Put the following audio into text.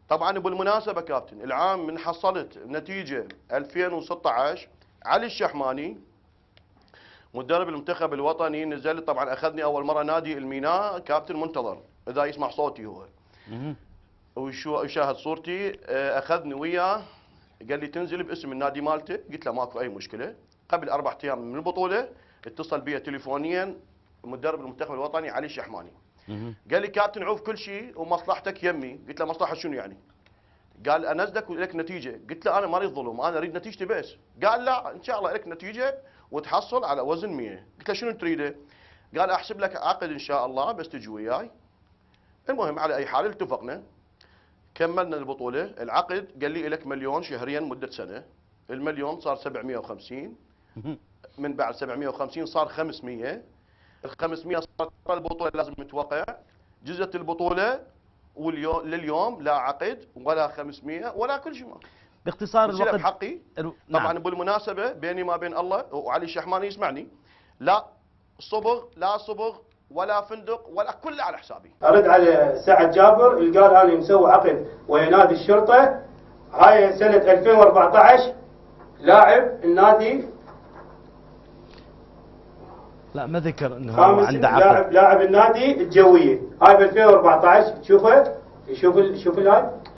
طبعا بالمناسبه كابتن، العام من حصلت نتيجه 2016 علي الشحماني مدرب المنتخب الوطني نزل، طبعا اخذني اول مره نادي الميناء كابتن منتظر اذا يسمع صوتي هو ويشاهد صورتي، اخذني وياه قال لي تنزل باسم النادي مالته، قلت له ماكو اي مشكله. قبل 4 ايام من البطوله اتصل بي تليفونيا مدرب المنتخب الوطني علي الشحماني، قال لي كابتن عوف كل شيء ومصلحتك يمي. قلت له مصلحه شنو يعني؟ قال انزلك ولك نتيجه. قلت له انا ما اريد ظلم، انا اريد نتيجتي بس. قال لا ان شاء الله لك نتيجه وتحصل على وزن 100. قلت له شنو تريده؟ قال احسب لك عقد ان شاء الله بس تجي وياي. المهم على اي حال اتفقنا، كملنا البطوله. العقد قال لي لك مليون شهريا مده سنه، المليون صار 750، من بعد 750 صار 500، ال 500 صارت البطوله لازم توقع، جزت البطوله واليوم لليوم لا عقد ولا 500 ولا كل شيء. باختصار الوقت بحقي. طبعا نعم. بالمناسبه بيني ما بين الله وعلي الشحماني يسمعني، لا صبغ لا صبغ ولا فندق ولا كله على حسابي. ارد على سعد جابر اللي قال انا مسوي عقد ويا نادي الشرطه، هاي سنه 2014 لاعب النادي، لا ما ذكر انه هو عنده عقد. لاعب النادي الجويه، هاي ب 2014 شوفه شوف الهاي